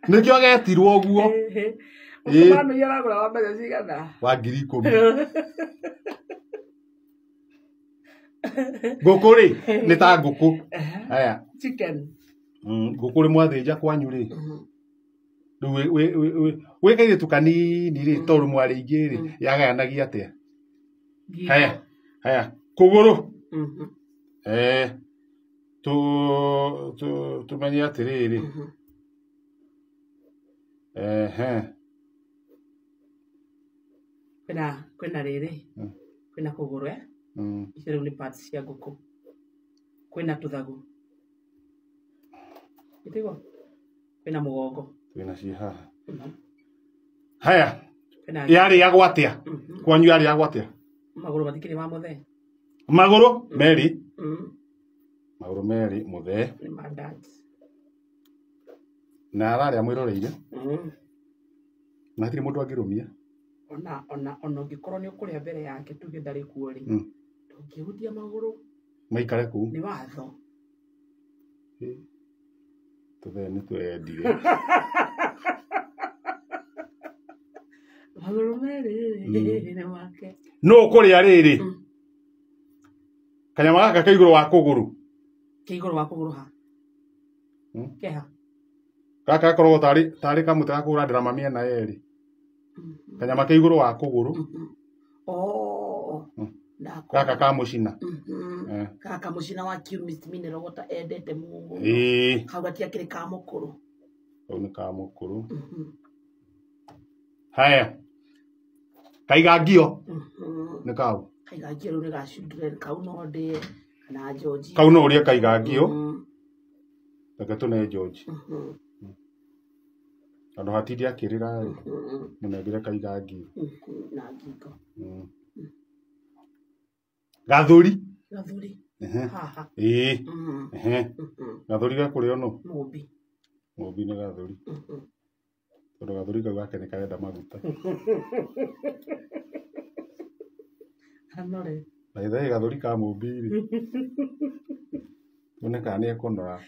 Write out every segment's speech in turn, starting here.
Nikio agetirwo guo. Ukumano yaragura wa mbere cigana. Wa 10,000. Ngũkũ rĩ nĩ ta ngũkũ. Aya. Chicken. Ngũkũ rĩ mwathĩnja kwanyu rĩ. Rĩu wĩ kairĩtu kanini rĩ tondũ mwarĩ ingĩ rĩ yagayanagia atĩa? Haya. Kũgũrũ. Tumenye atĩrĩrĩ. Kwĩna rĩrĩ. Kwĩna kũgũrũ icio rĩu nĩ parts cia ngũkũ. Kwĩna tũthagu. Itigo. Kwĩna mũgongo. Kwĩna ciĩ haha. Haya. Yarĩagwo atĩa? Kwanyu yarĩagwo atĩa? Magũrũ matikĩrĩ ma mũthee. Magũrũ merĩ. Magũrũ merĩ mũthee. Nĩ ma dads. Na ararĩa mwĩroreire. Na hatirĩ mũndũ angĩrũmia. Ona ũngĩkorwo nĩ ũkũrĩa mbere yake tuge ndarĩ kuo rĩ. Ndũngĩhutia magũrũ. Maikare kũu. Nĩ watho. Tũthee nĩ twendire. Magũrũ merĩ nĩ make. No ũkũrĩa rĩrĩ. Kanyama gaka ke igũrũ wa kũgũrũ. Ke igũrũ wa kũgũrũ ha. Keha. Gaka gakoragwo tarĩ kamũtĩ ga kũgũrandĩra mĩena yerĩ. Kanyama ke igũrũ wa kũgũrũ. Gaka ka mũcina. Gaka mũcina wa Qmist Mineral Water endete mũno. Kau gatiakĩrĩ ka mũkũrũ. Kau nĩ ka mũkũrũ. Haya. Kaigangio. Nĩ kau. Kaigangio rĩu nĩ ga children. Kau no ndĩe kana George. Kau no ũrĩe kaigangio. Reke tũne George. Andũ hatindi akĩrĩra mũnengere kaigangio. Na ngingo. Gathũri. Gathũri. Haha. Gathũri gakũrĩo no. Mũmbi. Mũmbi nĩ gathũri. Tondũ gathũri kau gake nĩ karenda maguta. Hanore. Na ithai gathũri ka mũmbi rĩ. One kana nĩ ekũnora.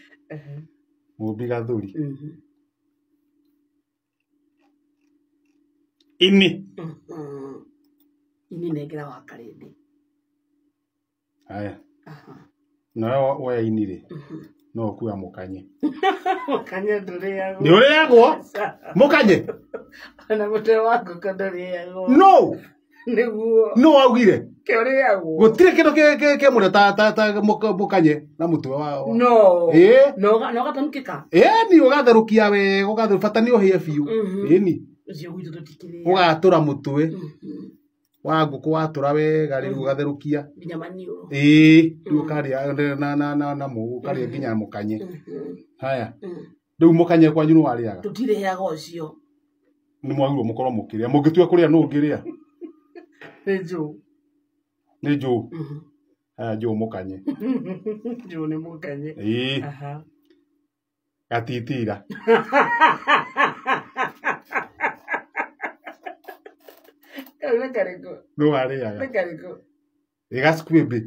Mũmbi gathũri. Ini. Ini nengera wa karĩndĩ. Haya. Na woya ini rĩ. No kuya mũkanye. Mũkanye ndũrĩagwo. Nĩ ũrĩagwo? Mũkanye? Ona mũtwe wa ngũkũ ndũrĩagwo. No. Nĩguo. No waugire? Ke ũrĩagwo. Gũtirĩ kĩndũ kĩmũre ta mũkanye na mũtwe wa. No. No gatamkĩka. Ni ũgatherũkia wega ũgatherũkia bata nĩ ũhĩe biũ. Ni. Ũcio gwitũ tũtikĩrĩa. Ũgatũra mũtwe. Wa ngũkũ watũra wega rĩu ũgatherũkia. Nginya maniũrũ. Rĩu ũkarĩa na mũgũ ũkarĩa nginya mũkanye. Haya. Rĩu mũkanye kwanyu nĩ warĩaga? Tũtirĩaga ũcio. Nĩ mwagĩrĩirwo mũkorwo mũkĩrĩa. Mũngĩtua kũrĩa no ũngĩrĩa. Nĩ njũ. Nĩ njũ. Haya njũ mũkanye. Njũ nĩ mũkanye. Gatitira. Nĩ karĩkũ? Nĩ warĩaga? Nĩ karĩkũ? Gacuĩmbĩ.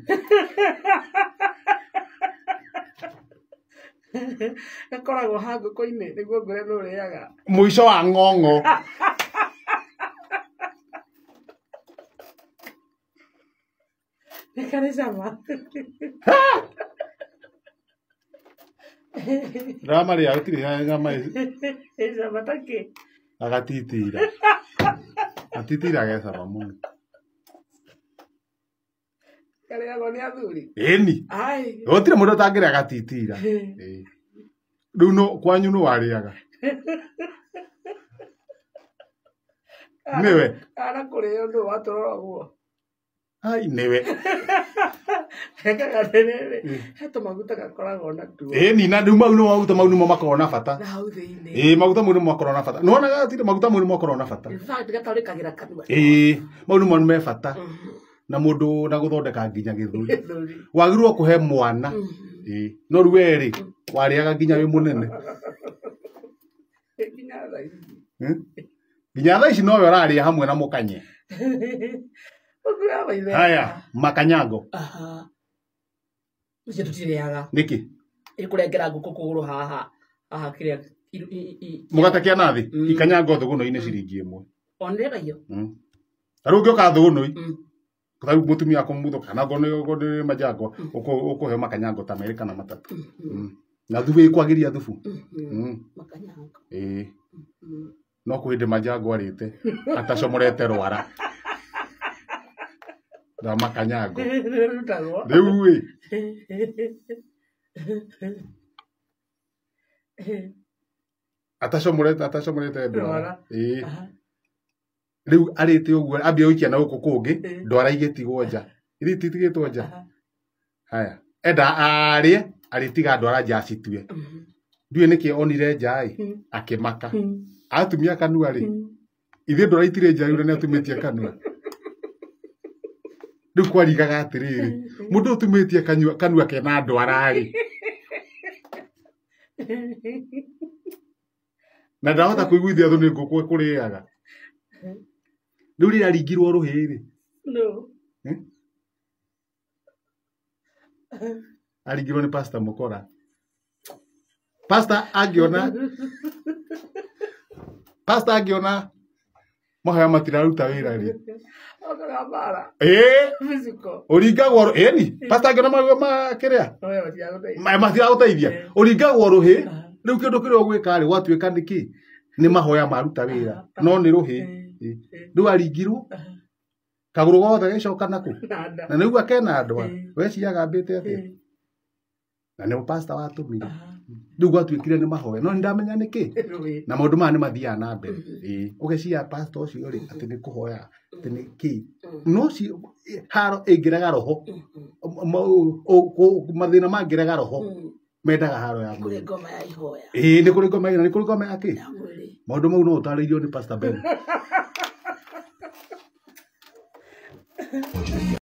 Gakoragwo ha ngũkũ-inĩ nĩguo ngũre nĩ ũrĩaga. Mũico wa ng'ong'o. Nĩ karĩ cama. Ndamarĩa gũtirĩ nyama. Cama ta kĩ? Agatitira. Gatitira ge cama mũno. Karĩagwo nĩ athuri? Ĩni. Gũtirĩ mũndũ ũtangĩrĩa gatitira. Rĩu no kwanyu nĩ warĩaga? Nĩwe? Kana kũrĩo ndũ watũrora guo. Ai nĩwe. Hekaga rĩrĩ. He tũmaguta gakoragwo na tuo. Ĩni na rĩu mau nĩ maguta mau nĩmo makoragwo na bata. Na hau thĩinĩ. Maguta mau nĩmo makoragwo na bata. Nĩwona gatirĩ maguta mau nĩmo makoragwo na bata. In fact gatarĩkagĩra kanua. Mau nĩmo me bata. Na mũndũ na gũthondeka nginya gĩthũri. Wagĩrĩirwo kũhe mwana. No rĩu we rĩ warĩaga nginya wĩ mũnene. Nginya thaa ici nowe ũrarĩa hamwe na mũkanye. Haya makanyango. Ucio tũtirĩaga. Nĩkĩ? Ĩkũrengera ngũkũ kũgũrũ haha kĩrĩa Mugate kia nathi ikanyanga thuguno-ini ciringi 1. Onderayo. Taru ngioka thuguno-i. Kutharu mutumia kumutho kana gone majango ukuhe makanyango ta merĩ kana 3. Na thubu ikwagiria thubu. Makanyango. No kwende majango arite atacomorete rwara. Da makanyango. Riu wi. Atacomorete ndwara. Riu arite uguo ambia uikia na guku kungi ndwara igitigwo nja. Iriti itigitwo nja. Haya. Enda aritiga ndwara nja citue. Ndiwe niki onire njai akimaka. Atumia kanua ri. Ithe ndwara itire nja riu na atumitie kanua. Riu kwarigaga atiriri. Mundu utumitie kanua kena ndwara ri. Na ndahota kuiguithia thu ni nguku kuriaga. Riu rira ringirwo ruhi ri. No. Aringirwo ni Pastor Mukora. Pastor angiona mahoya matiraruta wira ri. Uringagwo ni Pastor angiona mahoya makiria matiraguteithia uringagwo ruhi. Riu kindu kiria ugwika ri gwatuika niki ni mahoya maruta wira no ni ruhi. Riu aringirwo kaguru gothe gicoka naku na niguo kena ndwa weciaga mbite atia na ni pastor watumire. Riu gwatuikire ni mahoya no ndamenya niki na maundu maya ni mathiaga na mbere. Ugecia pastor ucio ri ati ni kuhoya ati ni ki no ci haro ingiraga roho mathina mangiraga roho mendaga haro ya mwiri. Ngoma ya ihoya. Ni kuri ngoma ya ki maundu mau no utaririo ni Pastor Ben.